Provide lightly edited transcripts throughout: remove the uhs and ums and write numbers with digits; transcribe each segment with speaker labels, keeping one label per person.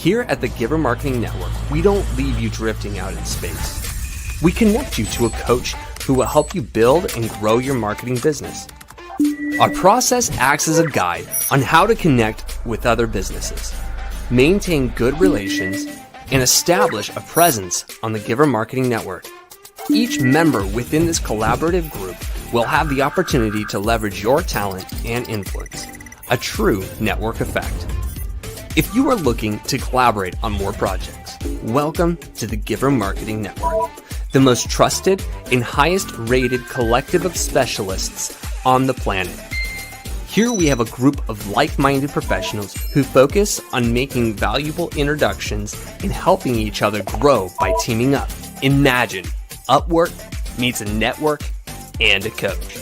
Speaker 1: Here at the Giver Marketing Network, we don't leave you drifting out in space. We connect you to a coach who will help you build and grow your marketing business. Our process acts as a guide on how to connect with other businesses, maintain good relations, and establish a presence on the Giver Marketing Network. Each member within this collaborative group will have the opportunity to leverage your talent and influence, a true network effect. If you are looking to collaborate on more projects, welcome to the Giver Marketing Network, the most trusted and highest rated collective of specialists on the planet. Here we have a group of like-minded professionals who focus on making valuable introductions and helping each other grow by teaming up. Imagine Upwork meets a network and a coach.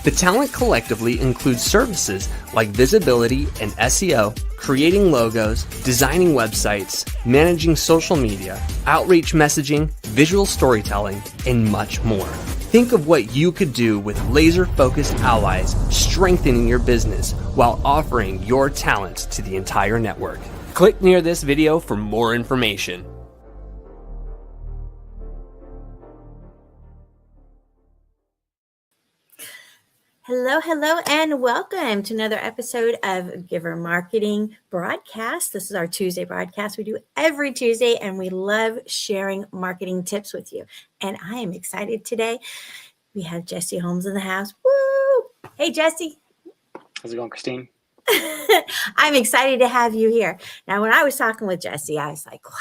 Speaker 1: The talent collectively includes services like visibility and SEO, creating logos, designing websites, managing social media, outreach messaging, visual storytelling, and much more. Think of what you could do with laser-focused allies strengthening your business while offering your talent to the entire network. Click near this video for more information.
Speaker 2: Hello, and welcome to another episode of Giver Marketing Broadcast. This is our Tuesday broadcast. We do every Tuesday, and we love sharing marketing tips with you. And I am excited today. We have Jesse Holmes in the house. Woo! Hey, Jesse.
Speaker 3: How's it going, Christine?
Speaker 2: I'm excited to have you here. Now, when I was talking with Jesse, I was like, wow.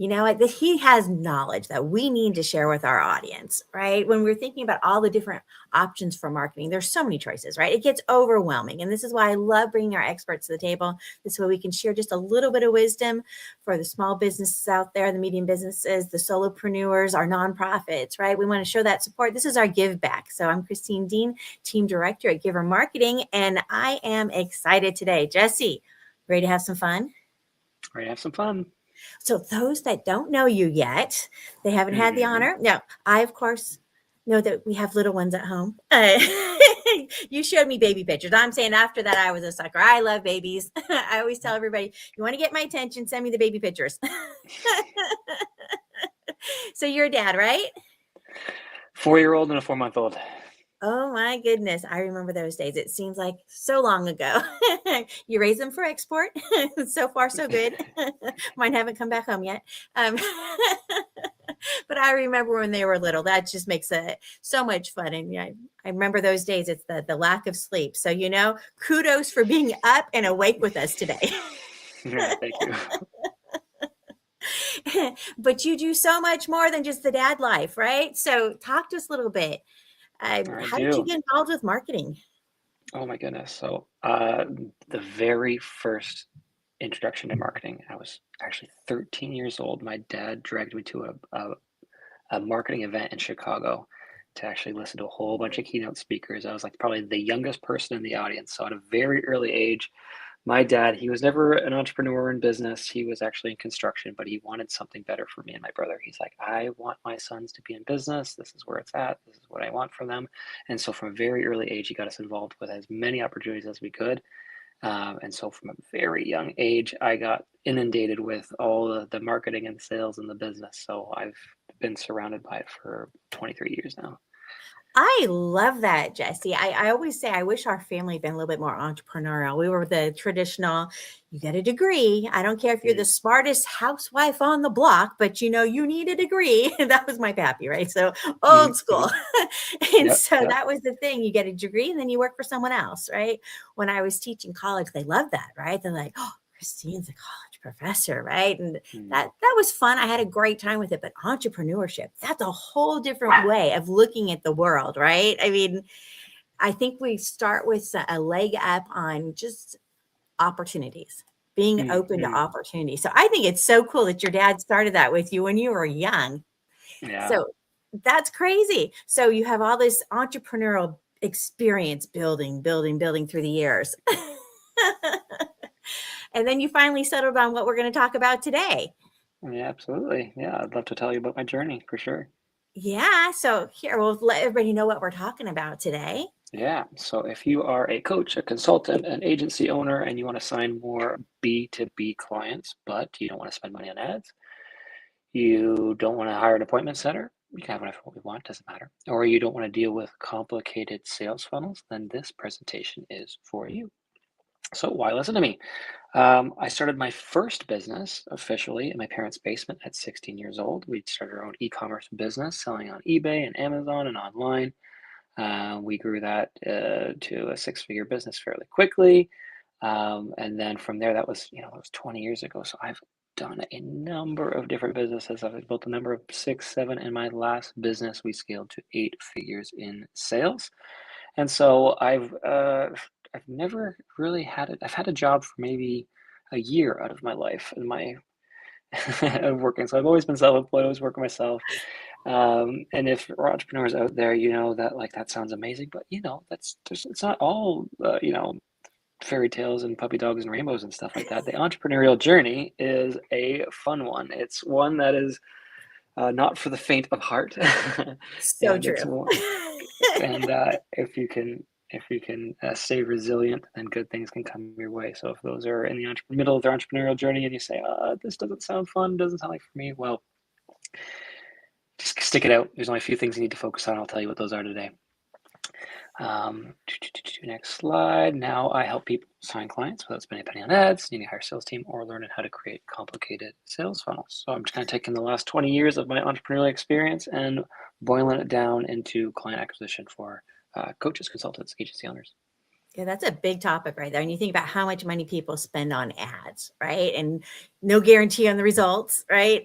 Speaker 2: You know what? He has knowledge that we need to share with our audience, right? When we're thinking about all the different options for marketing, there's so many choices, right? It gets overwhelming. And this is why I love bringing our experts to the table. This way we can share just a little bit of wisdom for the small businesses out there, the medium businesses, the solopreneurs, our nonprofits, right? We want to show that support. This is our give back. So I'm Christine Deane, Team Director at Giver Marketing, and I am excited today. Jesse, ready to have some fun?
Speaker 3: Ready to have some fun.
Speaker 2: So those that don't know you yet, they haven't had the honor. Now, I, of course, know that we have little ones at home. You showed me baby pictures. I'm saying after that, I was a sucker. I love babies. I always tell everybody, you want to get my attention, send me the baby pictures. So you're a dad, right?
Speaker 3: 4-year-old and a 4-month-old.
Speaker 2: Oh my goodness. I remember those days. It seems like so long ago. You raise them for export. So far, so good. Mine haven't come back home yet. But I remember when they were little. That just makes it so much fun. And I remember those days. It's the lack of sleep. So, kudos for being up and awake with us today.
Speaker 3: Yeah, thank you.
Speaker 2: But you do so much more than just the dad life, right? So talk to us a little bit. How did you get involved with marketing?
Speaker 3: Oh my goodness. So the very first introduction to marketing, I was actually 13 years old. My dad dragged me to a marketing event in Chicago to actually listen to a whole bunch of keynote speakers. I was like probably the youngest person in the audience. So at a very early age, my dad, he was never an entrepreneur in business. He was actually in construction, but he wanted something better for me and my brother. He's like, I want my sons to be in business. This is where it's at. This is what I want for them. And so from a very early age, he got us involved with as many opportunities as we could. And so from a very young age, I got inundated with all the marketing and sales in the business. So I've been surrounded by it for 23 years now.
Speaker 2: I love that, Jesse. I always say I wish our family had been a little bit more entrepreneurial. We were the traditional, you get a degree. I don't care if you're the smartest housewife on the block, but you need a degree. That was my pappy, right? So old school. And that was the thing. You get a degree and then you work for someone else, right? When I was teaching college, they loved that, right? They're like, oh, Christine's a college professor, right? And that was fun. I had a great time with it, but entrepreneurship, that's a whole different way of looking at the world, right? I mean, I think we start with a leg up on just opportunities, being open to opportunity. So I think it's so cool that your dad started that with you when you were young. Yeah. So that's crazy. So you have all this entrepreneurial experience building through the years. And then you finally settled on what we're going to talk about today.
Speaker 3: Yeah, absolutely. Yeah, I'd love to tell you about my journey for sure.
Speaker 2: Yeah. So here, we'll let everybody know what we're talking about today.
Speaker 3: Yeah. So if you are a coach, a consultant, an agency owner, and you want to sign more B2B clients, but you don't want to spend money on ads, you don't want to hire an appointment setter, we can have whatever we want, doesn't matter. Or you don't want to deal with complicated sales funnels, then this presentation is for you. So why listen to me? I started my first business officially in my parents' basement at 16 years old. We started our own e-commerce business selling on eBay and Amazon and online. We grew that to a six-figure business fairly quickly. And then from there, that was 20 years ago. So I've done a number of different businesses. I've built a number of 6, 7. In my last business, we scaled to 8 figures in sales. And so I've never really had it. I've had a job for maybe a year out of my life in my of working. So I've always been self-employed, always working myself. And if entrepreneurs out there, that like that sounds amazing, but it's not all fairy tales and puppy dogs and rainbows and stuff like that. The entrepreneurial journey is a fun one. It's one that is not for the faint of heart,
Speaker 2: So
Speaker 3: and
Speaker 2: true.
Speaker 3: it's one. And if you can stay resilient, then good things can come your way. So if those are in the middle of their entrepreneurial journey and you say, this doesn't sound fun, doesn't sound like for me, well, just stick it out. There's only a few things you need to focus on. I'll tell you what those are today. Next slide. Now I help people sign clients without spending a penny on ads, needing a higher sales team, or learning how to create complicated sales funnels. So I'm just kind of taking the last 20 years of my entrepreneurial experience and boiling it down into client acquisition for coaches, consultants, agency owners.
Speaker 2: Yeah, that's a big topic right there. And you think about how much money people spend on ads, right? And no guarantee on the results, right?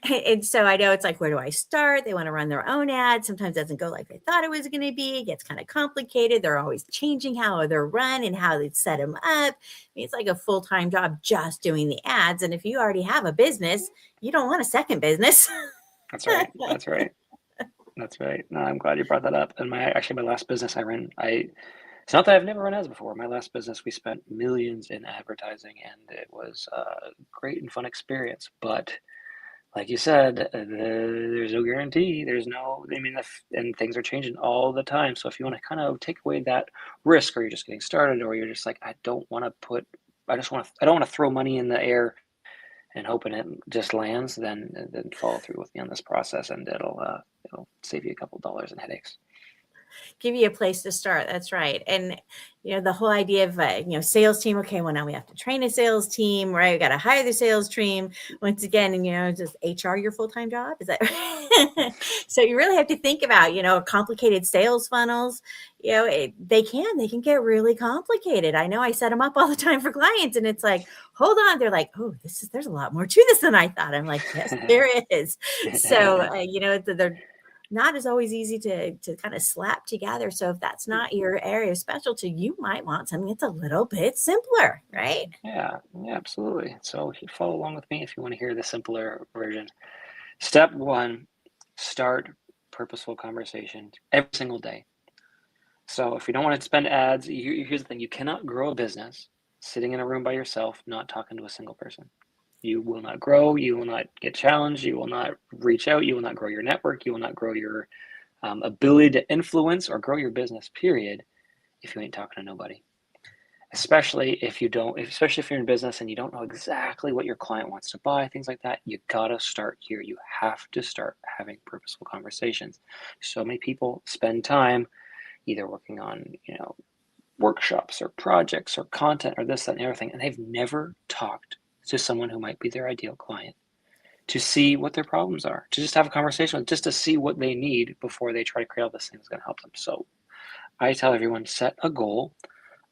Speaker 2: And so I know it's like, where do I start? They want to run their own ads. Sometimes it doesn't go like they thought it was going to be. It gets kind of complicated. They're always changing how they're run and how they set them up. I mean, it's like a full-time job just doing the ads. And if you already have a business, you don't want a second business.
Speaker 3: That's right. That's right. That's right. No, I'm glad you brought that up. And my last business I ran, it's not that I've never run ads before. My last business, we spent millions in advertising, and it was a great and fun experience. But like you said, there's no guarantee. And things are changing all the time. So if you want to kind of take away that risk, or you're just getting started, or you're just like, I don't want to throw money in the air and hoping it just lands, then follow through with me on this process, and it'll save you a couple dollars in headaches.
Speaker 2: Give you a place to start. That's right. And, the whole idea of, sales team. Okay, well, now we have to train a sales team, right? We got to hire the sales team once again. And, does HR your full-time job? Is that so you really have to think about, complicated sales funnels. They can get really complicated. I know I set them up all the time for clients, and it's like, hold on. They're like, oh, there's a lot more to this than I thought. I'm like, yes, there is. So, they're not as always easy to kind of slap together. So if that's not your area of specialty, you might want something that's a little bit simpler, right?
Speaker 3: Yeah, absolutely. So if you follow along with me, if you want to hear the simpler version. Step 1, start purposeful conversations every single day. So if you don't want to spend ads, here's the thing: you cannot grow a business sitting in a room by yourself, not talking to a single person. You will not grow. You will not get challenged. You will not reach out. You will not grow your network. You will not grow your ability to influence or grow your business, period, if you ain't talking to nobody. Especially if you're in business and you don't know exactly what your client wants to buy, things like that, you gotta start here. You have to start having purposeful conversations. So many people spend time either working on, workshops or projects or content or this, that, and the other thing, and they've never talked to someone who might be their ideal client to see what their problems are, to just have a conversation with, just to see what they need before they try to create all this thing that's going to help them. So I tell everyone, set a goal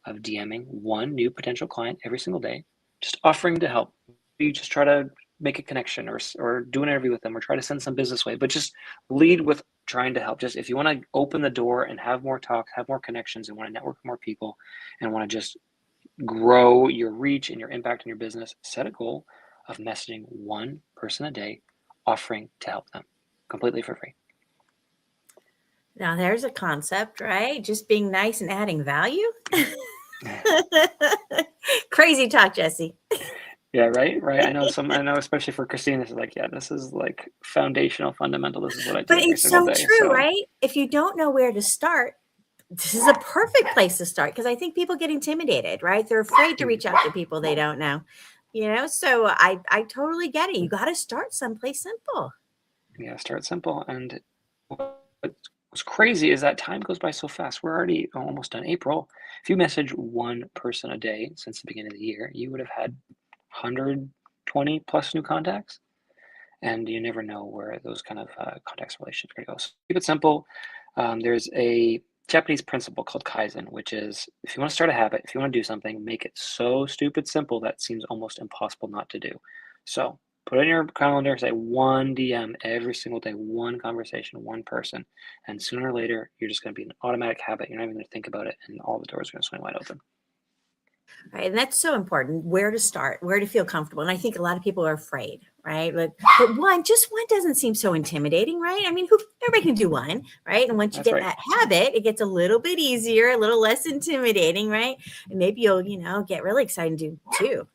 Speaker 3: of DMing one new potential client every single day, just offering to help. You just try to make a connection or do an interview with them or try to send some business way, but just lead with trying to help. Just if you want to open the door and have more talks, have more connections, and want to network with more people and want to just grow your reach and your impact in your business, set a goal of messaging one person a day, offering to help them completely for free.
Speaker 2: Now there's a concept, right? Just being nice and adding value. Crazy talk, Jesse.
Speaker 3: Yeah, right. I know especially for Christine, this is like, this is like foundational, fundamental. This is what I do
Speaker 2: But
Speaker 3: every
Speaker 2: it's
Speaker 3: single
Speaker 2: so
Speaker 3: day.
Speaker 2: true, right? If you don't know where to start, This is a perfect place to start because I think people get intimidated, right? They're afraid to reach out to people they don't know, so I totally get it. You got to start someplace simple.
Speaker 3: Yeah, start simple. And what's crazy is that time goes by so fast. We're already almost done April. If you message one person a day since the beginning of the year, you would have had 120 plus new contacts. And you never know where those kind of contacts relationships are going to go. So keep it simple. There's a Japanese principle called Kaizen, which is if you want to start a habit, if you want to do something, make it so stupid simple that seems almost impossible not to do. So put it in your calendar, say one DM every single day, one conversation, one person. And sooner or later, you're just going to be an automatic habit. You're not even going to think about it, and all the doors are going to swing wide open.
Speaker 2: Right. And that's so important, where to start, where to feel comfortable. And I think a lot of people are afraid, right? But one doesn't seem so intimidating, right? I mean, everybody can do one, right? And once you
Speaker 3: That's
Speaker 2: get
Speaker 3: right.
Speaker 2: that habit, it gets a little bit easier, a little less intimidating, right? And maybe you'll, get really excited and do two.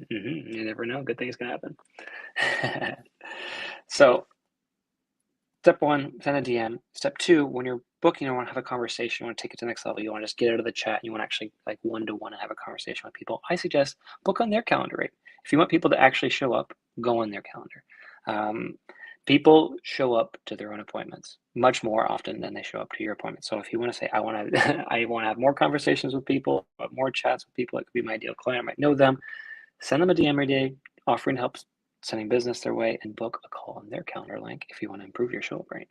Speaker 3: You never know. Good things can happen. So step one, send a DM. Step two, when you're booking, you want to have a conversation, you want to take it to the next level, you want to just get out of the chat, and you want to actually like one-to-one and have a conversation with people, I suggest book on their calendar, right? If you want people to actually show up, go on their calendar. People show up to their own appointments much more often than they show up to your appointment. So if you want to say, I want to have more conversations with people, more chats with people, it could be my ideal client, I might know them, send them a DM every day, offering help sending business their way, and book a call on their calendar link if you want to improve your show up rate.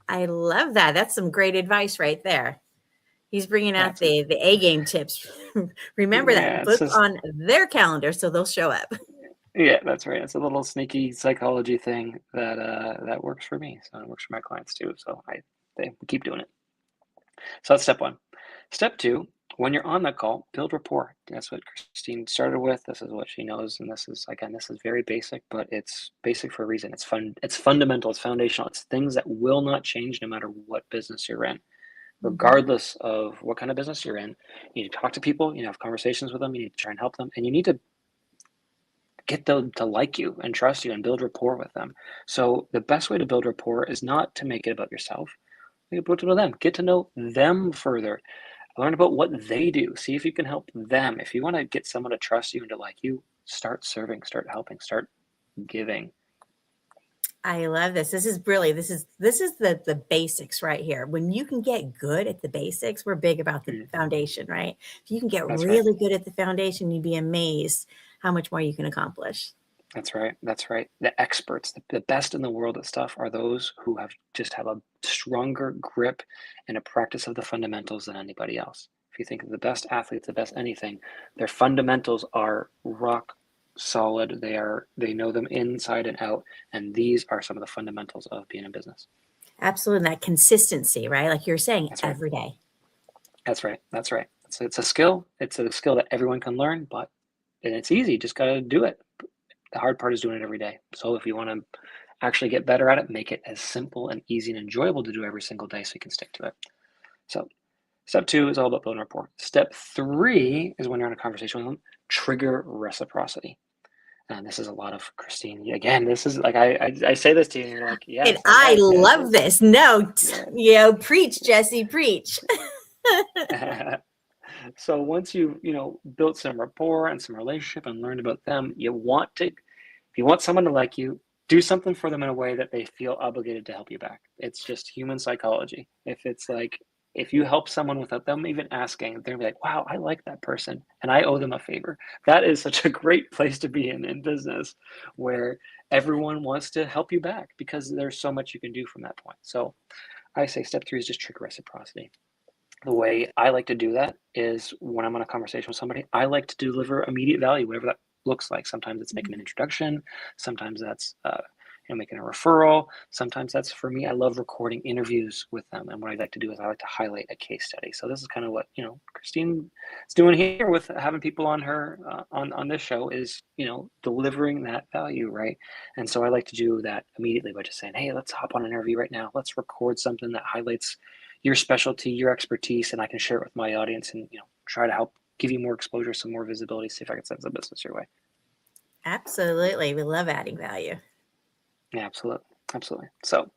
Speaker 2: I love that. That's some great advice right there. He's bringing out the A game tips. Remember that. Book on their calendar so they'll show up.
Speaker 3: Yeah, that's right. It's a little sneaky psychology thing that works for me. So it works for my clients too. So we keep doing it. So that's step one. Step two, when you're on that call, build rapport. That's what Christine started with. This is what she knows. And this is very basic, but it's basic for a reason. It's fun. It's fundamental. It's foundational. It's things that will not change no matter what business you're in. Regardless of what kind of business you're in, you need to talk to people, you need to have conversations with them, you need to try and help them, and you need to get them to like you and trust you and build rapport with them. So the best way to build rapport is not to make it about yourself. Make it about them. Get to know them further. Learn about what they do. See if you can help them. If you want to get someone to trust you and to like you, start serving, start helping, start giving.
Speaker 2: I love this. This is the basics right here. When you can get good at the basics, we're big about the foundation, right? If you can get really good at the foundation, you'd be amazed how much more you can accomplish.
Speaker 3: That's right. That's right. The experts, the best in the world at stuff are those who have a stronger grip and a practice of the fundamentals than anybody else. If you think of the best athletes, the best anything, their fundamentals are rock solid. They know them inside and out. And these are some of the fundamentals of being in business.
Speaker 2: Absolutely. That consistency, right? Like you're saying, every day.
Speaker 3: That's right. That's right. It's a skill. It's a skill that everyone can learn, and it's easy. Just got to do it. The hard part is doing it every day. So if you want to actually get better at it, make it as simple and easy and enjoyable to do every single day so you can stick to it. So step two is all about building rapport. Step three is when you're in a conversation with them, trigger reciprocity. And this is a lot of Christine. Again, this is like, I say this to you and you're like, yeah.
Speaker 2: And I love this. No, preach, Jesse, preach.
Speaker 3: So once you've built some rapport and some relationship and learned about them, if you want someone to like you, do something for them in a way that they feel obligated to help you back. It's just human psychology. If you help someone without them even asking, they're gonna be like, wow, I like that person and I owe them a favor. That is such a great place to be in business, where everyone wants to help you back because there's so much you can do from that point. So I say step three is just trigger reciprocity. The way I like to do that is when I'm on a conversation with somebody, I like to deliver immediate value, whatever that looks like. Sometimes it's making an introduction. Sometimes that's making a referral. Sometimes that's, for me, I love recording interviews with them. And what I like to do is I like to highlight a case study. So this is kind of what Christine is doing here with having people on her on this show is delivering that value, right? And so I like to do that immediately by just saying, hey, let's hop on an interview right now. Let's record something that highlights your specialty, your expertise, and I can share it with my audience and try to help give you more exposure, some more visibility, see if I can send some business your way.
Speaker 2: Absolutely. We love adding value.
Speaker 3: Yeah, absolutely. So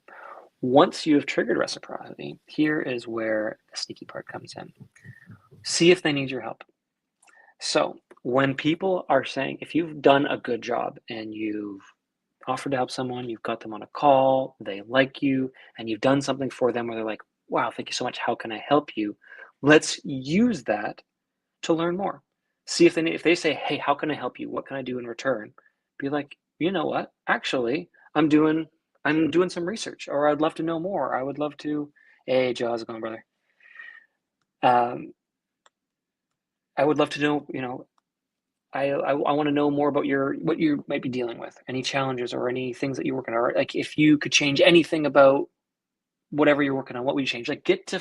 Speaker 3: Once you have triggered reciprocity, here is where the sneaky part comes in. See if they need your help. So when people are saying, if you've done a good job and you've offered to help someone, you've got them on a call, they like you, and you've done something for them where they're like, wow, thank you so much. How can I help you? Let's use that to learn more. See if they say, hey, how can I help you? What can I do in return? Be like, you know what? Actually, I'm doing some research, or I'd love to know more. I would love to. Hey, Joe, how's it going, brother? Um, I would love to know, I want to know more about what you might be dealing with, any challenges or any things that you're working on. Or like if you could change anything about whatever you're working on, what would you change? Like get to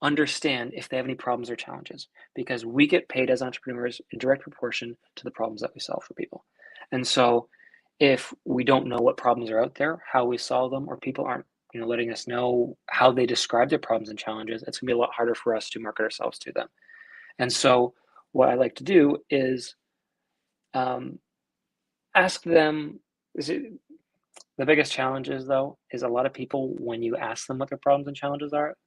Speaker 3: understand if they have any problems or challenges, because we get paid as entrepreneurs in direct proportion to the problems that we solve for people. And so if we don't know what problems are out there, how we solve them, or people aren't, letting us know how they describe their problems and challenges, it's gonna be a lot harder for us to market ourselves to them. And so what I like to do is ask them, the biggest challenge is though, is a lot of people, when you ask them what their problems and challenges are,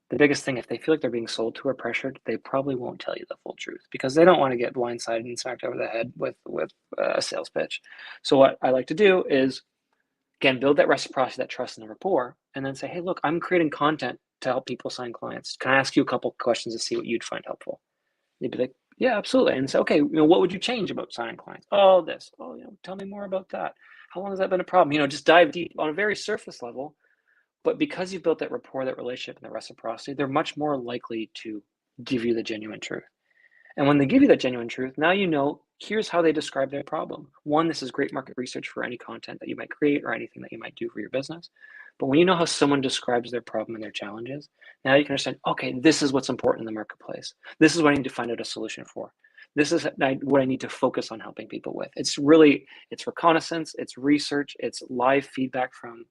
Speaker 3: the biggest thing, if they feel like they're being sold to or pressured, they probably won't tell you the full truth because they don't want to get blindsided and smacked over the head with a sales pitch. So what I like to do is, again, build that reciprocity, that trust and the rapport, and then say, hey, look, I'm creating content to help people sign clients. Can I ask you a couple questions to see what you'd find helpful? They'd be like, yeah, absolutely. And say, okay, what would you change about signing clients? Oh, this. Oh, tell me more about that. How long has that been a problem? Just dive deep on a very surface level. But because you've built that rapport, that relationship, and the reciprocity, they're much more likely to give you the genuine truth. And when they give you that genuine truth, now here's how they describe their problem. One, this is great market research for any content that you might create or anything that you might do for your business. But when you know how someone describes their problem and their challenges, now you can understand, okay, this is what's important in the marketplace. This is what I need to find out a solution for. This is what I need to focus on helping people with. It's reconnaissance, it's research, it's live feedback from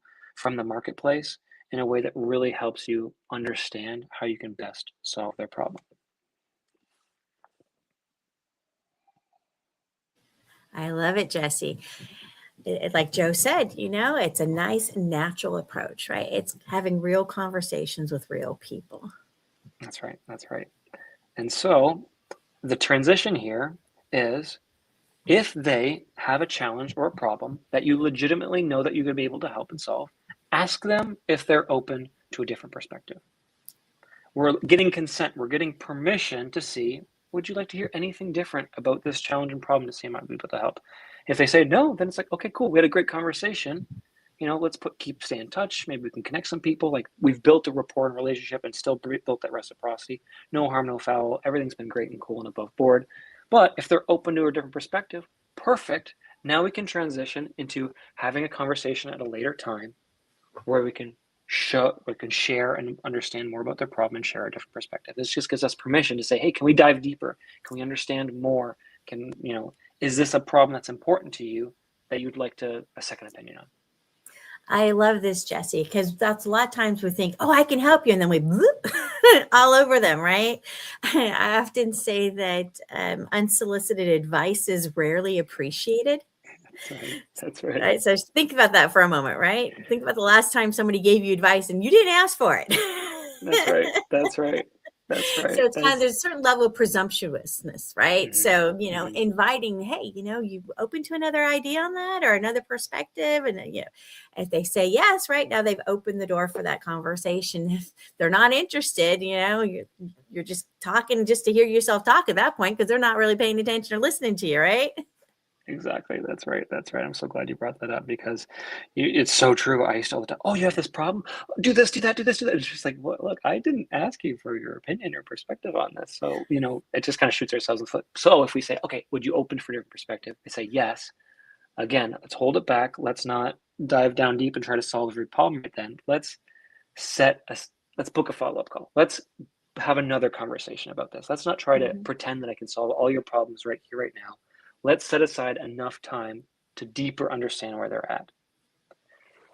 Speaker 3: the marketplace in a way that really helps you understand how you can best solve their problem.
Speaker 2: I love it, Jesse. Like Joe said, it's a nice natural approach, right? It's having real conversations with real people.
Speaker 3: That's right. And so the transition here is, if they have a challenge or a problem that you legitimately know that you're going to be able to help and solve, ask them if they're open to a different perspective. We're getting consent. We're getting permission to see, would you like to hear anything different about this challenge and problem to see if I might be able to help? If they say no, then it's like, okay, cool. We had a great keep stay in touch. Maybe we can connect some people. Like, we've built a rapport and relationship and still built that reciprocity. No harm, no foul. Everything's been great and cool and above board. But if they're open to a different perspective, perfect. Now we can transition into having a conversation at a later time where we can share and understand more about their problem and share a different perspective. This just gives us permission to say, hey, can we dive deeper? Can we understand more? Is this a problem that's important to you that you'd like a second opinion on?
Speaker 2: I love this, Jesse, because that's a lot of times we think, oh, I can help you. And then we all over them, right? I often say that unsolicited advice is rarely appreciated.
Speaker 3: That's right.
Speaker 2: So think about that for a moment, right? Think about the last time somebody gave you advice and you didn't ask for it.
Speaker 3: That's right.
Speaker 2: So it's there's a certain level of presumptuousness, right?
Speaker 3: Mm-hmm.
Speaker 2: So, inviting, hey, you open to another idea on that or another perspective? And, if they say yes, right now they've opened the door for that conversation. If they're not interested, you're just talking just to hear yourself talk at that point, because they're not really paying attention or listening to you, right?
Speaker 3: Exactly. That's right. I'm so glad you brought that up, because it's so true. I used to all the time, oh, you have this problem? Do this, do that, do this, do that. It's just like, look, I didn't ask you for your opinion or perspective on this. So, it just kind of shoots ourselves in the foot. So if we say, okay, would you open for your perspective? They say yes. Again, let's hold it back. Let's not dive down deep and try to solve every problem right then. Let's book a follow-up call. Let's have another conversation about this. Let's not try to pretend that I can solve all your problems right here, right now. Let's set aside enough time to deeper understand where they're at,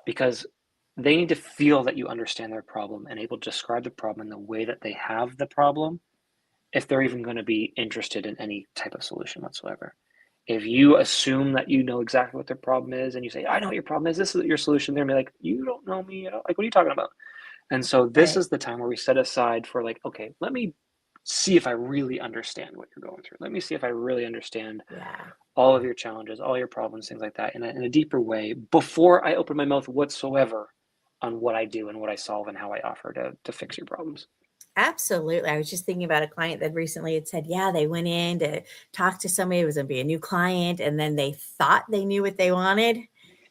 Speaker 3: because they need to feel that you understand their problem and able to describe the problem in the way that they have the problem, if they're even going to be interested in any type of solution whatsoever. If you assume that you know exactly what their problem is and you say, I know what your problem is, this is your solution, they're gonna be like, you don't know me at all. Like, what are you talking about? And so this
Speaker 2: Right.
Speaker 3: is the time where we set aside for like, okay, let me see if I really understand what you're going through. Let me see if I really understand
Speaker 2: Yeah.
Speaker 3: all of your challenges, all your problems, things like that in a deeper way before I open my mouth whatsoever on what I do and what I solve and how I offer to fix your problems.
Speaker 2: Absolutely. I was just thinking about a client that recently had said, yeah, they went in to talk to somebody. It was going to be a new client. And then they thought they knew what they wanted,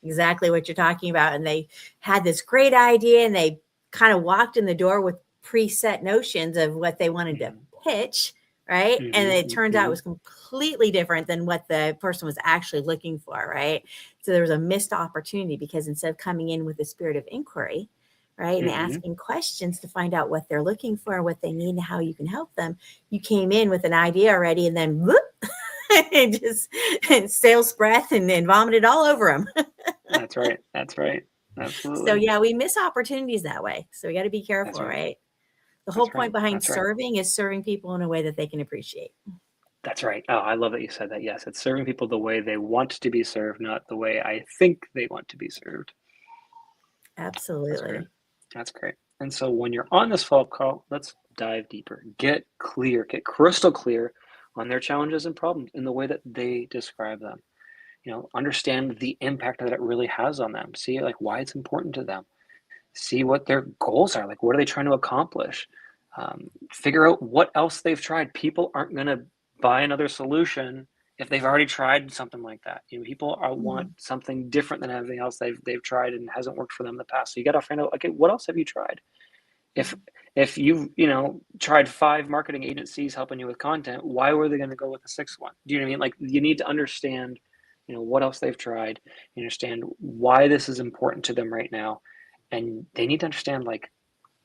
Speaker 2: exactly what you're talking about. And they had this great idea and they kind of walked in the door with preset notions of what they wanted to
Speaker 3: Mhm,
Speaker 2: pitch. Right. And it
Speaker 3: mhm,
Speaker 2: turns out it
Speaker 3: mhm,
Speaker 2: was completely different than what the person was actually looking for. Right. So there was a missed opportunity because instead of coming in with a spirit of inquiry, right, and
Speaker 3: mhm.
Speaker 2: asking questions to find out what they're looking for, what they need, and how you can help them. You came in with an idea already, and then whoop, and just and sales breath and vomited all over them.
Speaker 3: That's right. That's right.
Speaker 2: So
Speaker 3: Absolutely.
Speaker 2: yeah, we miss opportunities that way. So we got to be
Speaker 3: That's
Speaker 2: careful,
Speaker 3: right.
Speaker 2: right? The whole
Speaker 3: That's right.
Speaker 2: point behind
Speaker 3: That's right.
Speaker 2: serving is serving people in a way that they can appreciate.
Speaker 3: That's right. Oh, I love that you said that. Yes, it's serving people the way they want to be served, not the way I think they want to be served. That's great.
Speaker 2: Absolutely.
Speaker 3: That's great. And so when you're on this follow-up call, let's dive deeper. Get clear, get crystal clear on their challenges and problems in the way that they describe them. Understand the impact that it really has on them. See like why it's important to them. See what their goals are. Like what are they trying to accomplish? Figure out what else they've tried. People aren't going to buy another solution if they've already tried something like that. People want
Speaker 2: Mhm.
Speaker 3: something different than everything else they've tried and hasn't worked for them in the past. So you got to find out, okay, what else have you tried? If if you've tried 5 marketing agencies helping you with content, why were they going to go with the sixth one? Do you know what I mean? Like you need to understand, what else they've tried. You understand why this is important to them right now, and they need to understand like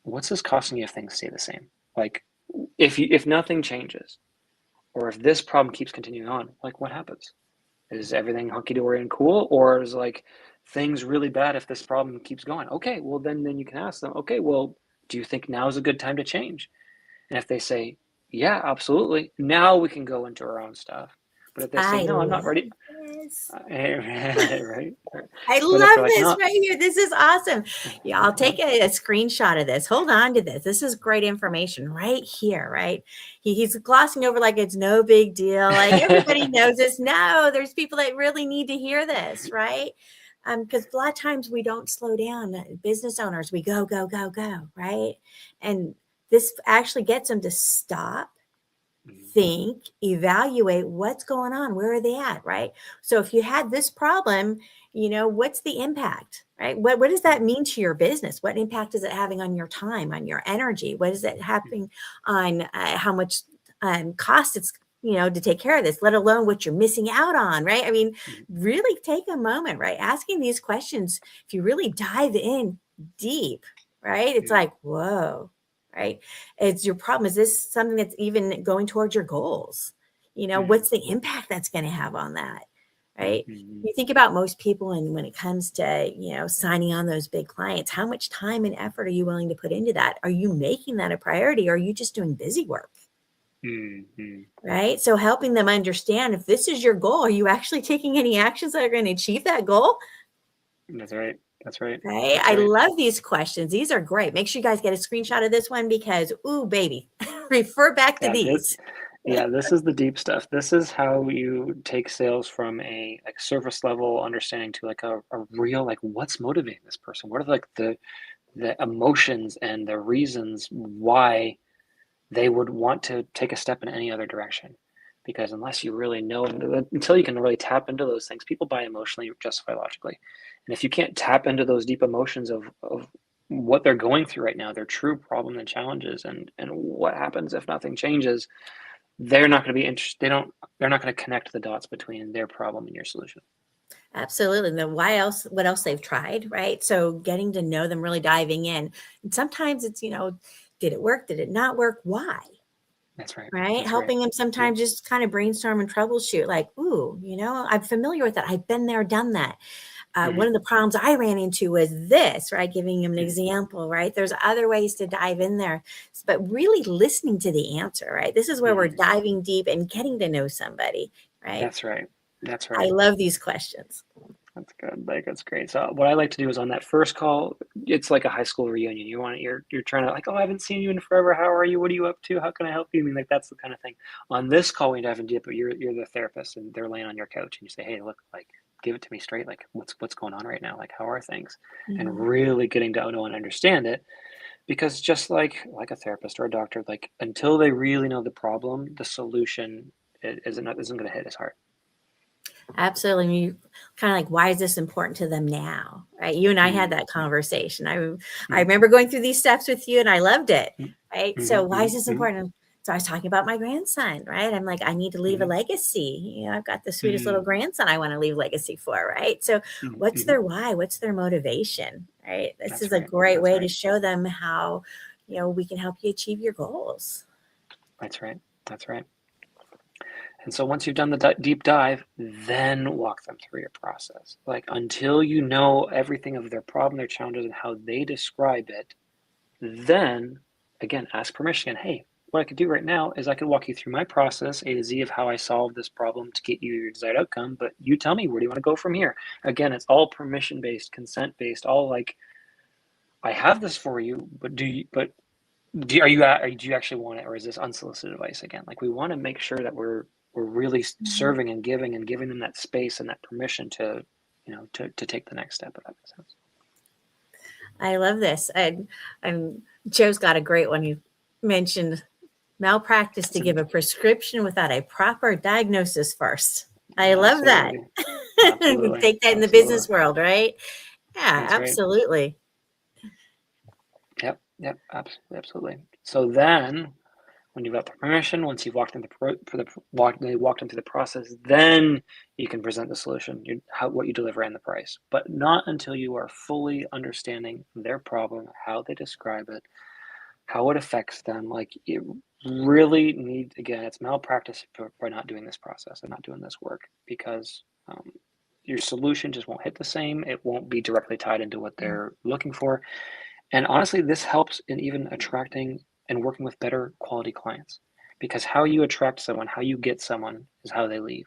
Speaker 3: what's this costing you if things stay the same. Like if nothing changes, or if this problem keeps continuing on, like what happens? Is everything hunky dory and cool, or is like things really bad if this problem keeps going? Okay, well then you can ask them. Okay, well, do you think now is a good time to change? And if they say, yeah, absolutely, now we can go into our own stuff. But if they say,
Speaker 2: I
Speaker 3: no, I'm not ready,
Speaker 2: love this.
Speaker 3: right?
Speaker 2: I
Speaker 3: But if they're
Speaker 2: love
Speaker 3: like,
Speaker 2: this
Speaker 3: no,
Speaker 2: right here. This is awesome. Yeah, I'll
Speaker 3: yeah,
Speaker 2: take a screenshot of this. Hold on to this. This is great information right here, right? He's glossing over like it's no big deal. Like everybody knows this. No, there's people that really need to hear this, right? Because a lot of times we don't slow down. Business owners, we go, go, go, go, right? And this actually gets them to stop,
Speaker 3: Mhm,
Speaker 2: think, evaluate what's going on, where are they at, right? So if you had this problem, what's the impact, right? What does that
Speaker 3: mhm,
Speaker 2: mean to your business? What impact is it having on your time, on your energy? What is it happening on how much cost it's to take care of this, let alone what you're missing out on, right? I mean,
Speaker 3: mhm,
Speaker 2: really take a moment, right? Asking these questions, if you really dive in deep, right? It's
Speaker 3: mhm,
Speaker 2: like, whoa, right? It's your problem. Is this something that's even going towards your goals?
Speaker 3: mhm,
Speaker 2: What's the impact that's going to have on that? Right.
Speaker 3: mhm.
Speaker 2: You think about most people, and when it comes to, signing on those big clients, how much time and effort are you willing to put into that? Are you making that a priority? Or are you just doing busy work?
Speaker 3: Mhm.
Speaker 2: Right. So helping them understand, if this is your goal, are you actually taking any actions that are going to achieve that goal?
Speaker 3: That's right. That's right.
Speaker 2: Right.
Speaker 3: That's
Speaker 2: I
Speaker 3: right.
Speaker 2: love these questions. These are great. Make sure you guys get a screenshot of this one because, ooh, baby, refer back to
Speaker 3: Yeah,
Speaker 2: these.
Speaker 3: this is the deep stuff. This is how you take sales from a like surface level understanding to like a real like what's motivating this person? What are like the emotions and the reasons why they would want to take a step in any other direction? Because unless you really know, until you can really tap into those things, people buy emotionally, justify logically. And if you can't tap into those deep emotions of what they're going through right now, their true problem and challenges, and what happens if nothing changes, they're not going to be interested. They're not going to connect the dots between their problem and your solution.
Speaker 2: Absolutely. And then why else, what else they've tried, right? So getting to know them, really diving in. And sometimes it's, did it work? Did it not work? Why?
Speaker 3: That's right.
Speaker 2: Right.
Speaker 3: That's right.
Speaker 2: Helping them
Speaker 3: Yep.
Speaker 2: sometimes just kind of brainstorm and troubleshoot, like, ooh, I'm familiar with that. I've been there, done that. One
Speaker 3: Mhm,
Speaker 2: of the problems I ran into was this, right? Giving them an
Speaker 3: mhm,
Speaker 2: example, right? There's other ways to dive in there, but really listening to the answer, right? This is where we're
Speaker 3: mhm.
Speaker 2: diving deep and getting to know somebody, right?
Speaker 3: That's right. That's
Speaker 2: I
Speaker 3: right.
Speaker 2: love these questions.
Speaker 3: That's good. Like, that's great. So what I like to do is on that first call, it's like a high school reunion. You're trying to like, oh, I haven't seen you in forever. How are you? What are you up to? How can I help you? I mean, like that's the kind of thing. On this call, we dive in deep, but you're the therapist and they're laying on your couch and you say, hey, look, like give it to me straight. Like what's going on right now? Like how are things? And
Speaker 2: Mhm.
Speaker 3: really getting to know and understand it. Because just like a therapist or a doctor, like until they really know the problem, the solution isn't going to hit as hard.
Speaker 2: Absolutely. You kind of like, why is this important to them now? Right. You and I had
Speaker 3: Mm,
Speaker 2: that conversation. I
Speaker 3: mm,
Speaker 2: remember going through these steps with you and I loved it.
Speaker 3: mm,
Speaker 2: Right. So
Speaker 3: mhm,
Speaker 2: why is
Speaker 3: mhm,
Speaker 2: this
Speaker 3: mhm,
Speaker 2: important? So I was talking about my grandson, right? I'm like, I need to leave a
Speaker 3: mhm,
Speaker 2: legacy. I've got the sweetest little
Speaker 3: mm,
Speaker 2: grandson I want to leave legacy for, right? So
Speaker 3: mhm,
Speaker 2: what's
Speaker 3: mhm.
Speaker 2: their why? What's their motivation? Right. This
Speaker 3: That's
Speaker 2: is a
Speaker 3: right.
Speaker 2: great
Speaker 3: That's
Speaker 2: way to
Speaker 3: right.
Speaker 2: show them how, we can help you achieve your goals.
Speaker 3: That's right. That's right. And so once you've done the deep dive, then walk them through your process. Like until you know everything of their problem, their challenges, and how they describe it, then again, ask permission. Hey, what I could do right now is I could walk you through my process, A to Z, of how I solve this problem to get you your desired outcome. But you tell me, where do you want to go from here? Again, it's all permission based, consent based, all like, I have this for you, but do you actually want it, or is this unsolicited advice again? Like we want to make sure that we're really
Speaker 2: Mhm.
Speaker 3: serving and giving them that space and that permission to, to take the next step, if that makes sense.
Speaker 2: I love this. And Joe's got a great one. You mentioned malpractice to
Speaker 3: That's
Speaker 2: give a prescription without a proper diagnosis first. I love that.
Speaker 3: absolutely,
Speaker 2: We
Speaker 3: absolutely,
Speaker 2: take that in the
Speaker 3: absolutely.
Speaker 2: business world, right? Yeah,
Speaker 3: That's right.
Speaker 2: absolutely.
Speaker 3: Yep, yep, absolutely, absolutely. So then, when you've got the permission, once you've walked into they walked into the process, then you can present the solution, what you deliver and the price. But not until you are fully understanding their problem, how they describe it, how it affects them. Like it really need again, it's malpractice by not doing this process and not doing this work because your solution just won't hit the same. It won't be directly tied into what they're looking for. And honestly, this helps in even attracting and working with better quality clients because how you attract someone, how you get someone is how they leave.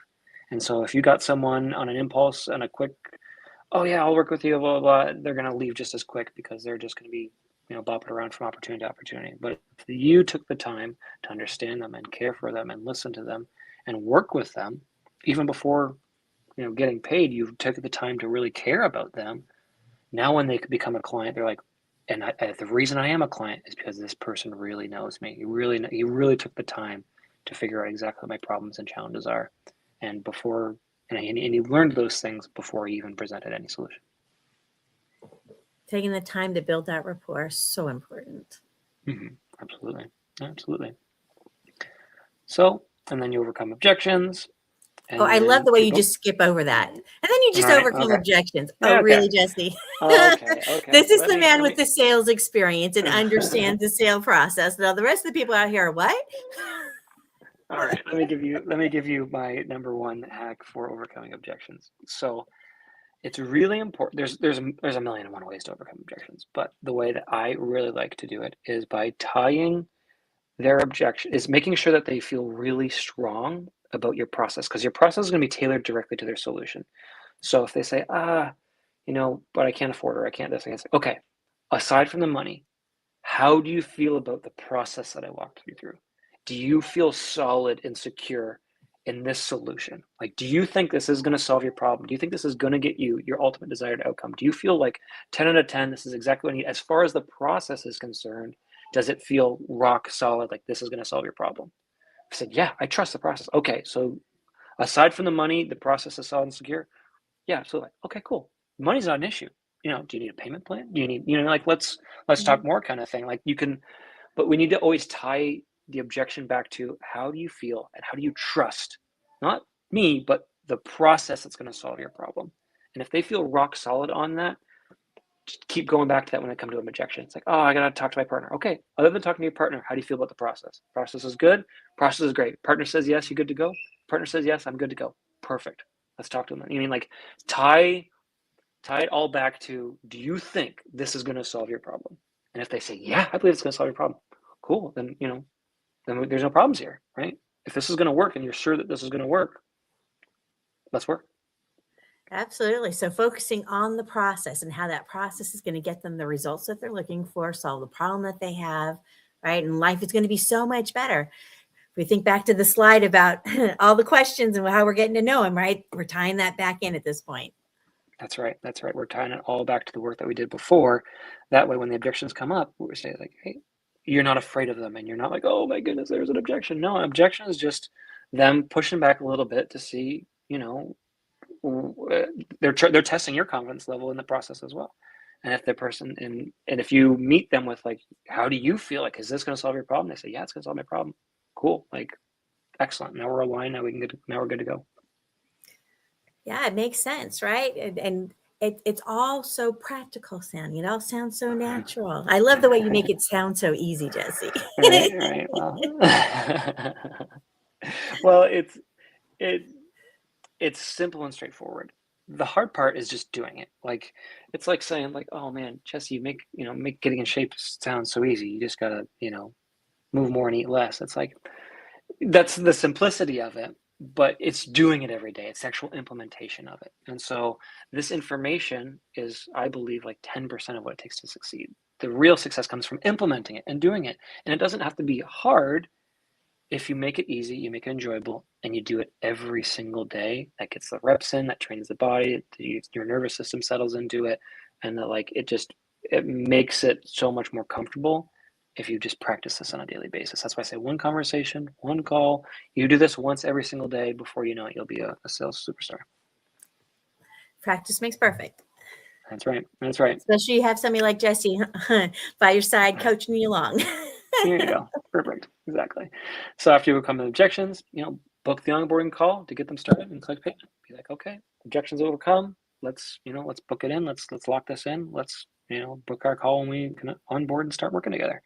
Speaker 3: And so if you got someone on an impulse and a quick, oh yeah, I'll work with you, blah, blah, blah, they're going to leave just as quick because they're just going to be, bopping around from opportunity to opportunity. But if you took the time to understand them and care for them and listen to them and work with them, even before, getting paid, you took the time to really care about them. Now, when they become a client, they're like, and the reason I am a client is because this person really knows me. He really took the time to figure out exactly what my problems and challenges are, and before, and he learned those things before he even presented any solution.
Speaker 2: Taking the time to build that rapport is so important.
Speaker 3: Absolutely, absolutely. So, and then you overcome objections,
Speaker 2: Oh, I love
Speaker 3: and
Speaker 2: the way
Speaker 3: you
Speaker 2: you
Speaker 3: both.
Speaker 2: just skip over that. And then you
Speaker 3: All
Speaker 2: just
Speaker 3: right.
Speaker 2: overcome
Speaker 3: Okay.
Speaker 2: objections. Oh,
Speaker 3: Okay.
Speaker 2: really, Jesse?
Speaker 3: Okay. Okay.
Speaker 2: This is
Speaker 3: Let
Speaker 2: the
Speaker 3: me.
Speaker 2: man
Speaker 3: Let
Speaker 2: with
Speaker 3: me.
Speaker 2: the sales experience and understands the sale process. Now, the rest of the people out here are what?
Speaker 3: All right. Let me give you my number one hack for overcoming objections. So it's really important. There's a million and one ways to overcome objections, but the way that I really like to do it is by tying their objection is making sure that they feel really strong about your process because your process is going to be tailored directly to their solution. So if they say, but I can't afford or I can't this, I can't say, okay, aside from the money, how do you feel about the process that I walked you through? Do you feel solid and secure in this solution? Like, do you think this is going to solve your problem? Do you think this is going to get you your ultimate desired outcome? Do you feel like 10 out of 10, this is exactly what I need? As far as the process is concerned, does it feel rock solid, like this is going to solve your problem? I said, yeah, I trust the process. Okay, so aside from the money, the process is solid and secure. Yeah, absolutely. Okay, cool. Money's not an issue. Do you need a payment plan? Do you need, like let's talk
Speaker 2: Mhm.
Speaker 3: more kind of thing. Like you can, but we need to always tie the objection back to how do you feel and how do you trust, not me, but the process that's going to solve your problem. And if they feel rock solid on that, just keep going back to that when it comes to an objection. It's like, oh, I got to talk to my partner. Okay, other than talking to your partner, how do you feel about the process? Process is good. Process is great. Partner says yes, you good to go. Partner says yes, I'm good to go. Perfect. Let's talk to them. You mean like tie it all back to, do you think this is going to solve your problem? And if they say, yeah, I believe it's going to solve your problem, cool. Then, then there's no problems here, right? If this is going to work and you're sure that this is going to work, let's work.
Speaker 2: Absolutely. So focusing on the process and how that process is going to get them the results that they're looking for, solve the problem that they have, right? And life is going to be so much better. If we think back to the slide about all the questions and how we're getting to know them, right? We're tying that back in at this point.
Speaker 3: That's right. That's right. We're tying it all back to the work that we did before. That way, when the objections come up, we say like, hey, you're not afraid of them, and you're not like, oh my goodness, there's an objection. No, an objection is just them pushing back a little bit to see, they're testing your confidence level in the process as well. And if the person and if you meet them with like, how do you feel? Like, is this going to solve your problem? They say, yeah, it's going to solve my problem. Cool. Like, excellent. Now we're aligned. Now we're good to go.
Speaker 2: Yeah, it makes sense, right? And it's all so practical sounding. It all sounds so natural. I love the way you make it sound so easy, Jesse.
Speaker 3: Right. Well, it's simple and straightforward. The hard part is just doing it. Like, it's like saying like, oh man, Jesse, you make getting in shape sound so easy. You just gotta, move more and eat less. It's like, that's the simplicity of it, but it's doing it every day. It's actual implementation of it. And so this information is, I believe, like 10% of what it takes to succeed. The real success comes from implementing it and doing it. And it doesn't have to be hard. If you make it easy, you make it enjoyable, and you do it every single day, that gets the reps in, that trains the body, your nervous system settles into it, and that like it makes it so much more comfortable if you just practice this on a daily basis. That's why I say one conversation, one call. You do this once every single day. Before you know it, you'll be a sales superstar.
Speaker 2: Practice makes perfect.
Speaker 3: That's right. That's right.
Speaker 2: Especially you have somebody like Jesse by your side coaching you along.
Speaker 3: Here you go. Perfect. Exactly. So after you overcome the objections, book the onboarding call to get them started and click payment. Be like, okay, objections overcome. Let's book it in. Let's lock this in. Let's, book our call when we can onboard and start working together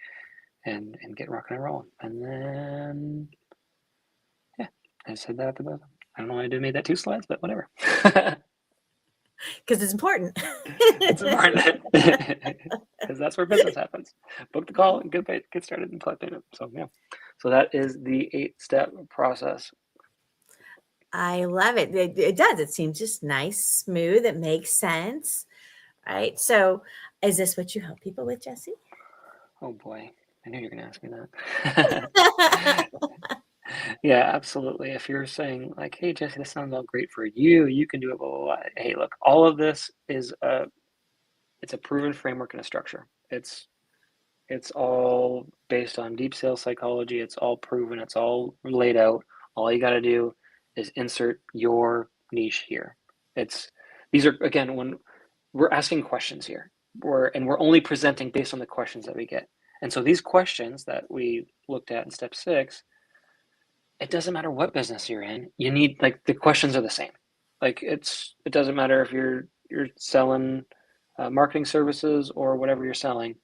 Speaker 3: and get rocking and rolling. And then, yeah, I said that at the bottom. I don't know why I made that 2 slides, but whatever.
Speaker 2: Because it's important.
Speaker 3: It's important. Because that's where business happens. Book the call and get started and collect payment. So yeah. So that is the 8-step process.
Speaker 2: I love it. It does. It seems just nice, smooth. It makes sense. Right. So is this what you help people with, Jesse?
Speaker 3: Oh boy. I knew you were going to ask me that. Yeah, absolutely. If you're saying like, hey, Jesse, this sounds all great for you, you can do it, blah, blah, blah. Hey, look, all of this is it's a proven framework and a structure. It's all based on deep sales psychology. It's all proven. It's all laid out. All you got to do is insert your niche here. These are, again, when we're asking questions here, we're only presenting based on the questions that we get. And so these questions that we looked at in step 6, it doesn't matter what business you're in. You need, like, the questions are the same. Like, it doesn't matter if you're selling marketing services or whatever you're selling.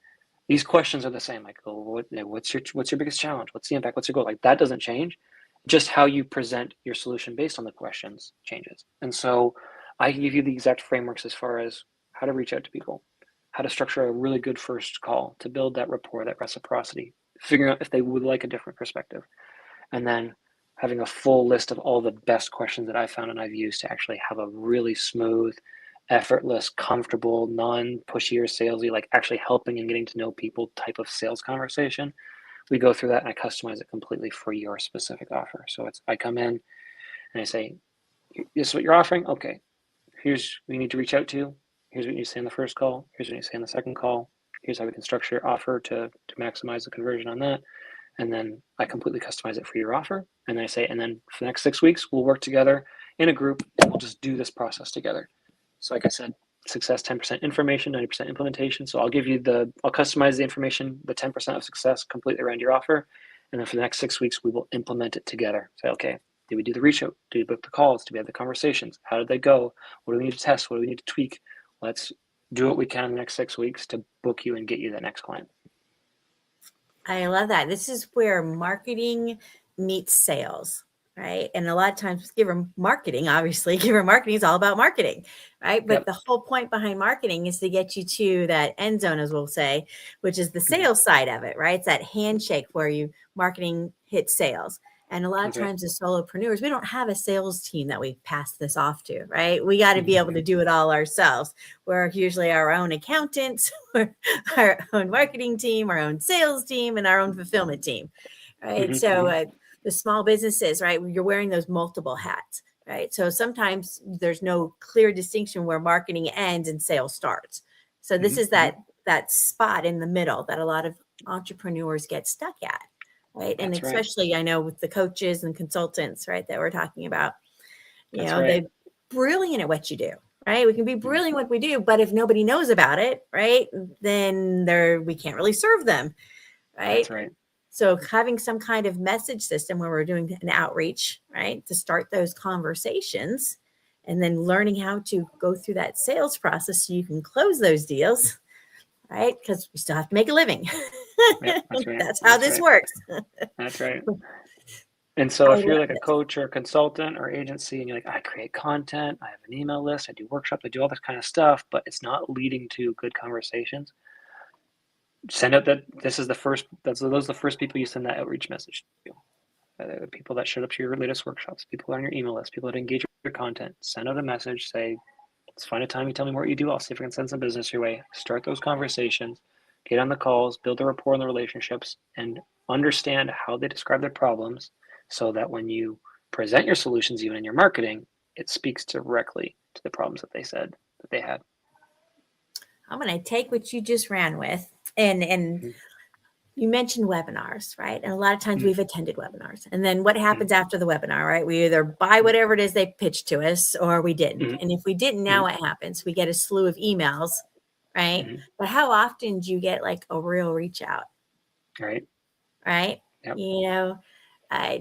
Speaker 3: These questions are the same. Like, oh, what's your biggest challenge? What's the impact? What's your goal? Like, that doesn't change. Just how you present your solution based on the questions changes. And so I can give you the exact frameworks as far as how to reach out to people, how to structure a really good first call to build that rapport, that reciprocity, figuring out if they would like a different perspective, and then having a full list of all the best questions that I found and I've used to actually have a really smooth, effortless, comfortable, non-pushy or salesy, like actually helping and getting to know people type of sales conversation. We go through that and I customize it completely for your specific offer. So I come in and I say, this is what you're offering. Okay, here's what you need to reach out to. Here's what you say in the first call. Here's what you say in the second call. Here's how we can structure your offer to maximize the conversion on that. And then I completely customize it for your offer. And then I say, and then for the next 6 weeks, we'll work together in a group and we'll just do this process together. So like I said, success, 10% information, 90% implementation. So I'll customize the information, the 10% of success completely around your offer. And then for the next 6 weeks, we will implement it together. Say, okay, did we do the reach out? Did we book the calls? Did we have the conversations? How did they go? What do we need to test? What do we need to tweak? Let's do what we can in the next 6 weeks to book you and get you the next client.
Speaker 2: I love that. This is where marketing meets sales, right? And a lot of times Giver marketing is all about marketing, right? But the whole point behind marketing is to get you to that end zone, as we'll say, which is the sales side of it, right? It's that handshake where marketing hits sales. And a lot of
Speaker 3: That's right.
Speaker 2: times as solopreneurs, we don't have a sales team that we pass this off to, right? We got to be able to do it all ourselves. We're usually our own accountants, our own marketing team, our own sales team, and our own fulfillment team, right? So the small businesses, right? You're wearing those multiple hats, right? So sometimes there's no clear distinction where marketing ends and sales starts. So this is that spot in the middle that a lot of entrepreneurs get stuck at. Right. And
Speaker 3: That's right.
Speaker 2: especially, I know with the coaches and consultants, right, that we're talking about,
Speaker 3: That's right.
Speaker 2: they're brilliant at what you do, right? We can be brilliant at what we do, but if nobody knows about it, right, then we can't really serve them. Right.
Speaker 3: That's right.
Speaker 2: So having some kind of message system where we're doing an outreach, right, to start those conversations and then learning how to go through that sales process so you can close those deals. Right. Because we still have to make a living.
Speaker 3: Yep, that's right.
Speaker 2: That's how this works.
Speaker 3: That's right. And so if you're like a coach or a consultant or agency and you're like, I create content, I have an email list, I do workshops, I do all this kind of stuff, but it's not leading to good conversations, send out those are the first people you send that outreach message to. People that showed up to your latest workshops, people on your email list, people that engage with your content, send out a message, say, let's find a time, you tell me more what you do, I'll see if I can send some business your way. Start those conversations, get on the calls, build the rapport in the relationships, and understand how they describe their problems so that when you present your solutions, even in your marketing, it speaks directly to the problems that they said that they had.
Speaker 2: I'm going to take what you just ran with and you mentioned webinars, right? And a lot of times we've attended webinars. And then what happens after the webinar, right? We either buy whatever it is they pitched to us or we didn't. And if we didn't, now what happens? We get a slew of emails, right? But how often do you get like a real reach out?
Speaker 3: Right.
Speaker 2: Right.
Speaker 3: Yep.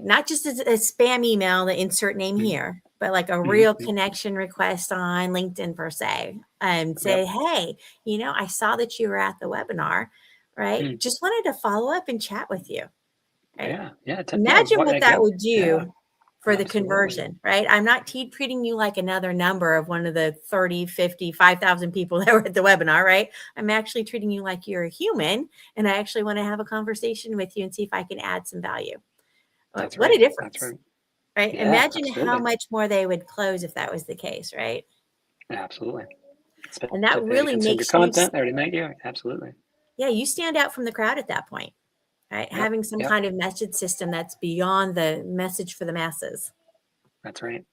Speaker 2: Not just a spam email, the insert name here, but like a real connection request on LinkedIn per se, and say, hey, I saw that you were at the webinar, right? Just wanted to follow up and chat with you. Right?
Speaker 3: Yeah.
Speaker 2: Imagine what that would do for the conversion, right? I'm not treating you like another number of one of the 30, 50, 5,000 people that were at the webinar, right? I'm actually treating you like you're a human, and I actually want to have a conversation with you and see if I can add some value. What a difference. That's right? Yeah, imagine how much more they would close if that was the case, right?
Speaker 3: Absolutely.
Speaker 2: And that really makes
Speaker 3: your content. They already met you. Absolutely.
Speaker 2: Yeah, you stand out from the crowd at that point, right? Having some kind of message system that's beyond the message for the masses.
Speaker 3: That's right.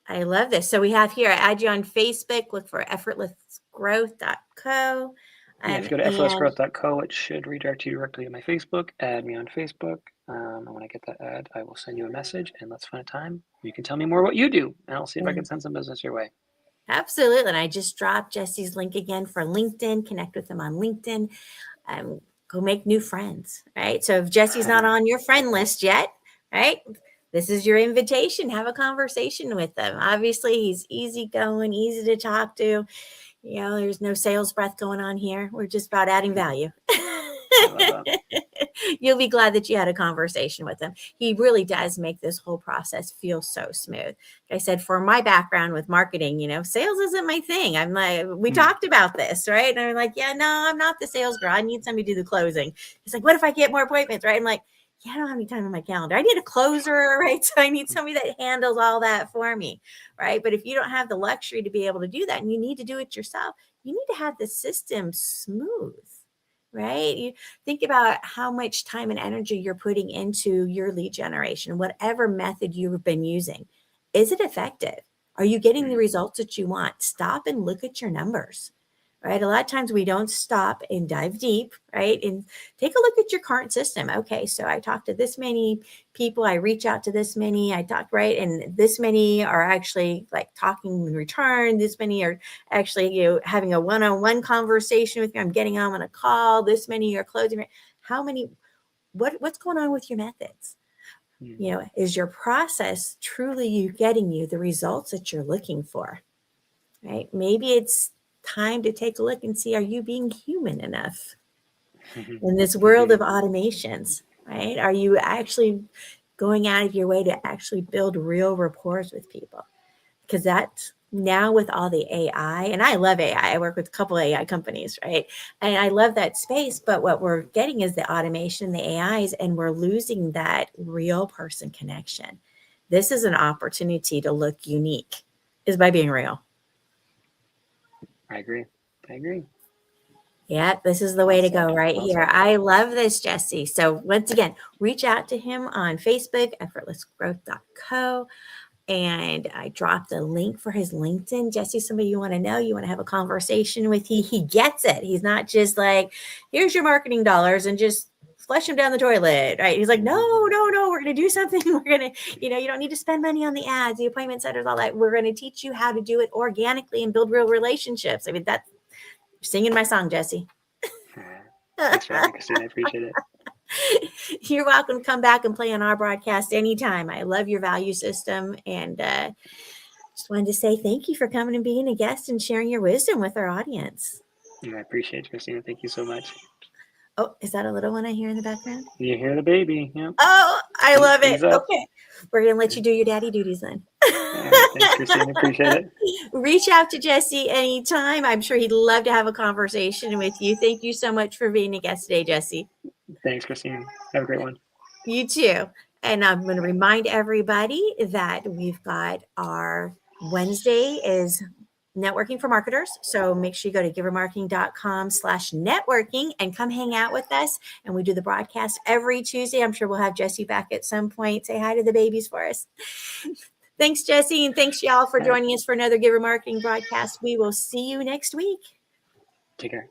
Speaker 2: I love this. So we have here, I add you on Facebook, look for effortlessgrowth.co.
Speaker 3: If you go to effortlessgrowth.co, it should redirect you directly to my Facebook. Add me on Facebook. And when I get that ad, I will send you a message and let's find a time. You can tell me more what you do, and I'll see if I can send some business your way.
Speaker 2: Absolutely. And I just dropped Jesse's link again for LinkedIn. Connect with them on LinkedIn. Go make new friends, right? So if Jesse's not on your friend list yet, right, this is your invitation. Have a conversation with them. Obviously, he's easygoing, easy to talk to. There's no sales breath going on here. We're just about adding value. You'll be glad that you had a conversation with him. He really does make this whole process feel so smooth. Like I said, for my background with marketing, sales isn't my thing. I'm like, we talked about this, right? And I'm like, yeah, no, I'm not the sales girl. I need somebody to do the closing. He's like, what if I get more appointments, right? I'm like, yeah, I don't have any time on my calendar. I need a closer, right? So I need somebody that handles all that for me, right? But if you don't have the luxury to be able to do that and you need to do it yourself, you need to have the system smooth, right? You think about how much time and energy you're putting into your lead generation, whatever method you've been using. Is it effective? Are you getting the results that you want? Stop and look at your numbers, right? A lot of times we don't stop and dive deep, right? And take a look at your current system. Okay, so I talked to this many people. I reach out to this many. I talk, right? And this many are actually like talking in return. This many are actually, having a one-on-one conversation with me. I'm getting on a call. This many are closing. How many, what's going on with your methods? Is your process truly getting you the results that you're looking for, right? Maybe it's time to take a look and see, are you being human enough in this world of automations, right? Are you actually going out of your way to actually build real rapport with people? Because that's now with all the AI, and I love AI, I work with a couple of AI companies, right? And I love that space, but what we're getting is the automation, the AIs, and we're losing that real person connection. This is an opportunity to look unique, is by being real.
Speaker 3: I agree.
Speaker 2: Yeah, this is the way to go right here. I love this, Jesse. So once again, reach out to him on Facebook, effortlessgrowth.co. And I dropped a link for his LinkedIn. Jesse, somebody you want to know, you want to have a conversation with, he gets it. He's not just like, here's your marketing dollars and just flush them down the toilet, right? He's like, no, we're going to do something. We're going to, you don't need to spend money on the ads, the appointment setters, all that. We're going to teach you how to do it organically and build real relationships. I mean, that's singing my song, Jesse.
Speaker 3: Thanks for having me, Christine. I appreciate it.
Speaker 2: You're welcome to come back and play on our broadcast anytime. I love your value system, and just wanted to say thank you for coming and being a guest and sharing your wisdom with our audience.
Speaker 3: I appreciate it, Christina. Thank you so much.
Speaker 2: Oh, is that a little one I hear in the background?
Speaker 3: You hear the baby? Yep.
Speaker 2: Oh, I love it.
Speaker 3: He's up.
Speaker 2: Okay, we're gonna let you do your daddy duties then.
Speaker 3: All right, thanks, Christine. Appreciate it.
Speaker 2: Reach out to Jesse anytime. I'm sure he'd love to have a conversation with you. Thank you so much for being a guest today, Jesse.
Speaker 3: Thanks, Christine. Have a great one.
Speaker 2: You too. And I'm going to remind everybody that we've got our Wednesday is networking for marketers. So make sure you go to givermarketing.com/networking and come hang out with us. And we do the broadcast every Tuesday. I'm sure we'll have Jesse back at some point. Say hi to the babies for us. Thanks, Jesse. And thanks, y'all, for joining us for another Giver Marketing broadcast. We will see you next week.
Speaker 3: Take care.